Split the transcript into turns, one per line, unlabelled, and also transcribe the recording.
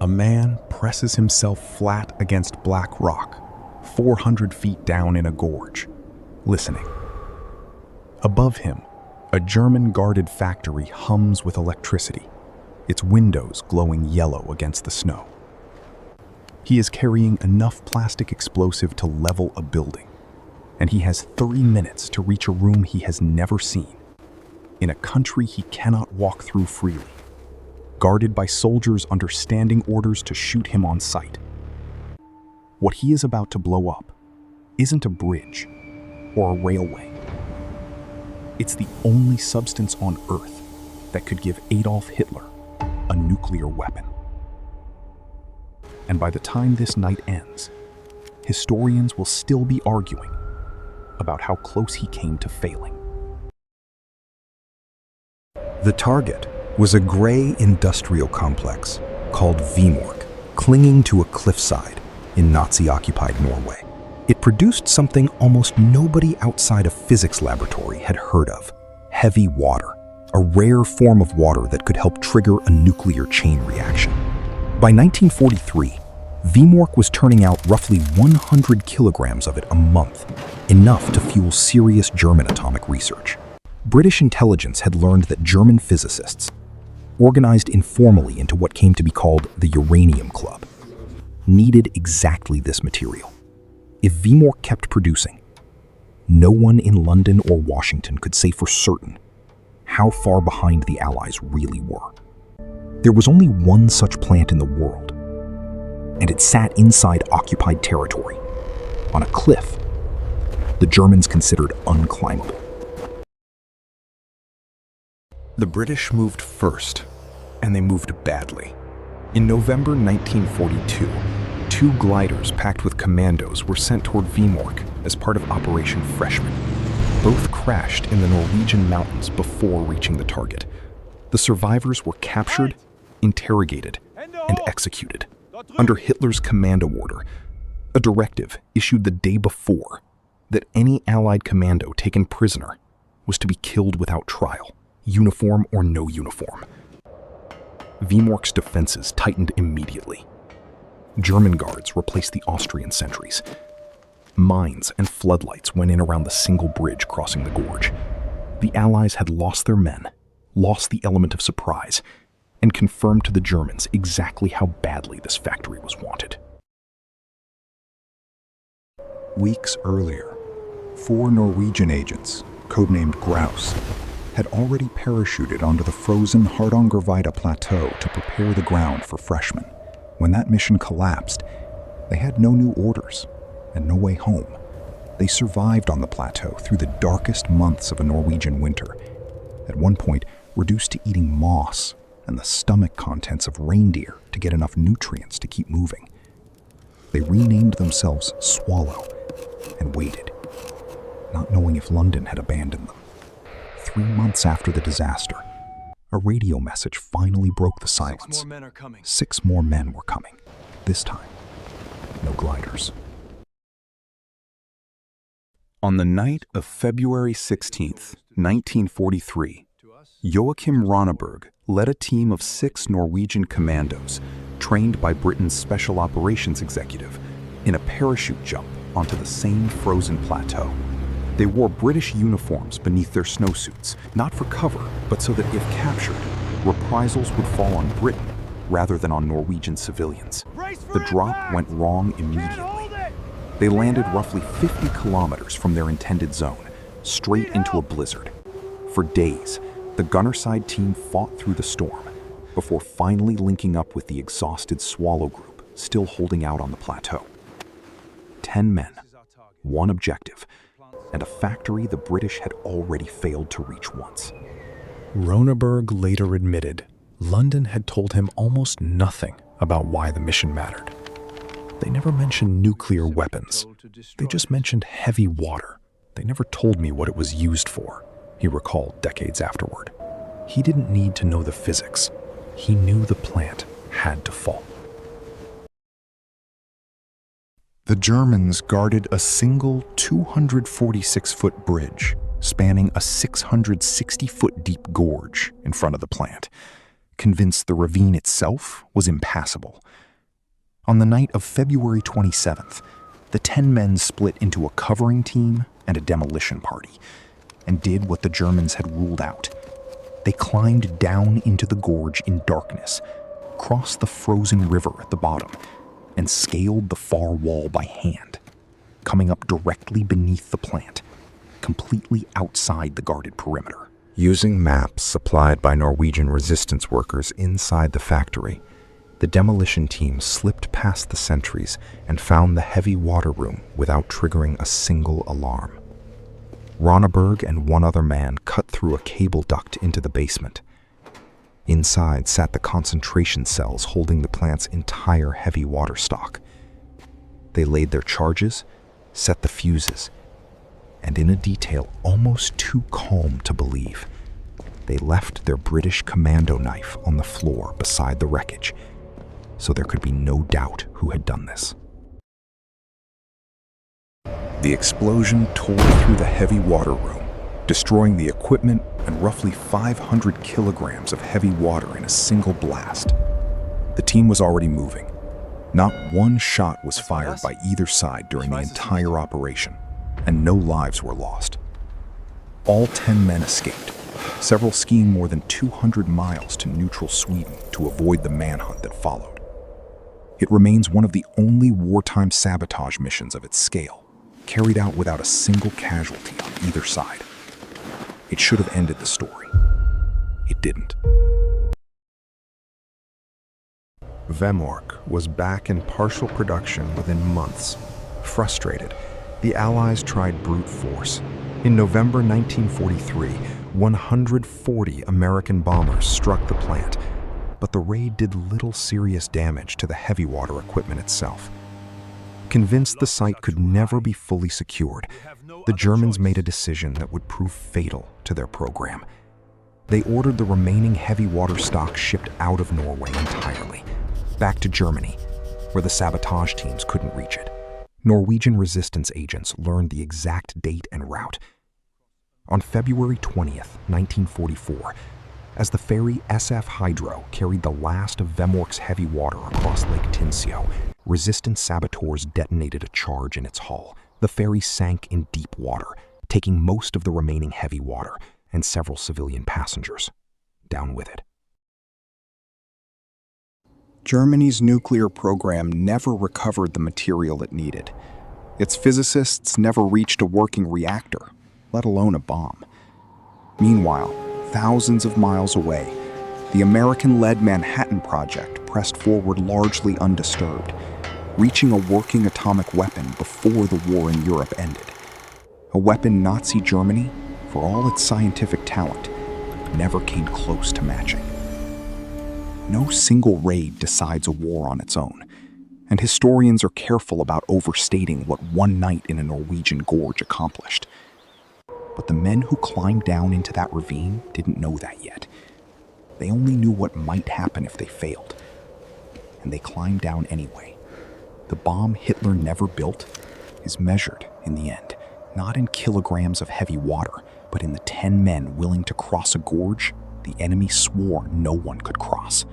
A man presses himself flat against black rock, 400 feet down in a gorge, listening. Above him, a German-guarded factory hums with electricity, its windows glowing yellow against the snow. He is carrying enough plastic explosive to level a building, and he has 3 minutes to reach a room he has never seen, in a country he cannot walk through freely, guarded by soldiers under standing orders to shoot him on sight. What he is about to blow up isn't a bridge or a railway. It's the only substance on Earth that could give Adolf Hitler a nuclear weapon. And by the time this night ends, historians will still be arguing about how close he came to failing.
The target was a gray industrial complex called Vemork, clinging to a cliffside in Nazi-occupied Norway. It produced something almost nobody outside a physics laboratory had heard of: heavy water, a rare form of water that could help trigger a nuclear chain reaction. By 1943, Vemork was turning out roughly 100 kilograms of it a month, enough to fuel serious German atomic research. British intelligence had learned that German physicists, organized informally into what came to be called the Uranium Club, needed exactly this material. If Vemork kept producing, no one in London or Washington could say for certain how far behind the Allies really were. There was only one such plant in the world, and it sat inside occupied territory, on a cliff the Germans considered unclimbable.
The British moved first, and they moved badly. In November 1942, 2 gliders packed with commandos were sent toward Vemork as part of Operation Freshman. Both crashed in the Norwegian mountains before reaching the target. The survivors were captured, interrogated, and executed under Hitler's commando order, a directive issued the day before that any Allied commando taken prisoner was to be killed without trial, uniform or no uniform. Vemork's defenses tightened immediately. German guards replaced the Austrian sentries. Mines and floodlights went in around the single bridge crossing the gorge. The Allies had lost their men, lost the element of surprise, and confirmed to the Germans exactly how badly this factory was wanted.
Weeks earlier, 4 Norwegian agents, codenamed Grouse, had already parachuted onto the frozen Hardangervidda plateau to prepare the ground for freshmen. When that mission collapsed, they had no new orders and no way home. They survived on the plateau through the darkest months of a Norwegian winter, at one point reduced to eating moss and the stomach contents of reindeer to get enough nutrients to keep moving. They renamed themselves Swallow and waited, not knowing if London had abandoned them. 3 months after the disaster, a radio message finally broke the silence.
6 more men are coming.
6 more men were coming. This time, no gliders.
On the night of February 16th, 1943, Joachim Rønneberg led a team of 6 Norwegian commandos, trained by Britain's Special Operations Executive, in a parachute jump onto the same frozen plateau. They wore British uniforms beneath their snowsuits, not for cover, but so that if captured, reprisals would fall on Britain rather than on Norwegian civilians. The drop went wrong immediately. They landed roughly 50 kilometers from their intended zone, straight into a blizzard. For days, the Gunnerside team fought through the storm, before finally linking up with the exhausted Swallow group still holding out on the plateau. 10 men, 1 objective, and a factory the British had already failed to reach once.
Rønneberg later admitted London had told him almost nothing about why the mission mattered. They never mentioned nuclear weapons. They just mentioned heavy water. They never told me what it was used for, he recalled decades afterward. He didn't need to know the physics. He knew the plant had to fall.
The Germans guarded a single 246-foot bridge spanning a 660-foot deep gorge in front of the plant, convinced the ravine itself was impassable. On the night of February 27th, the 10 men split into a covering team and a demolition party, and did what the Germans had ruled out. They climbed down into the gorge in darkness, crossed the frozen river at the bottom, and scaled the far wall by hand, coming up directly beneath the plant, completely outside the guarded perimeter.
Using maps supplied by Norwegian resistance workers inside the factory, the demolition team slipped past the sentries and found the heavy water room without triggering a single alarm. Rønneberg and one other man cut through a cable duct into the basement. Inside sat the concentration cells holding the plant's entire heavy water stock. They laid their charges, set the fuses, and in a detail almost too calm to believe, they left their British commando knife on the floor beside the wreckage, so there could be no doubt who had done this.
The explosion tore through the heavy water room, destroying the equipment and roughly 500 kilograms of heavy water in a single blast. The team was already moving. Not one shot was fired by either side during the entire operation, and no lives were lost. All 10 men escaped, several skiing more than 200 miles to neutral Sweden to avoid the manhunt that followed. It remains one of the only wartime sabotage missions of its scale, carried out without a single casualty on either side. It should have ended the story. It didn't.
Vemork was back in partial production within months. Frustrated, the Allies tried brute force. In November 1943, 140 American bombers struck the plant, but the raid did little serious damage to the heavy water equipment itself. Convinced the site could never be fully secured, the Germans made a decision that would prove fatal to their program. They ordered the remaining heavy water stock shipped out of Norway entirely, back to Germany, where the sabotage teams couldn't reach it. Norwegian resistance agents learned the exact date and route. On February 20th, 1944, as the ferry SF Hydro carried the last of Vemork's heavy water across Lake Tinsio, resistance saboteurs detonated a charge in its hull. The ferry sank in deep water, taking most of the remaining heavy water and several civilian passengers down with it.
Germany's nuclear program never recovered the material it needed. Its physicists never reached a working reactor, let alone a bomb. Meanwhile, thousands of miles away, the American-led Manhattan Project pressed forward largely undisturbed, reaching a working atomic weapon before the war in Europe ended. A weapon Nazi Germany, for all its scientific talent, never came close to matching. No single raid decides a war on its own, and historians are careful about overstating what one night in a Norwegian gorge accomplished. But the men who climbed down into that ravine didn't know that yet. They only knew what might happen if they failed. And they climbed down anyway. The bomb Hitler never built is measured, in the end, not in kilograms of heavy water, but in the 10 men willing to cross a gorge the enemy swore no one could cross.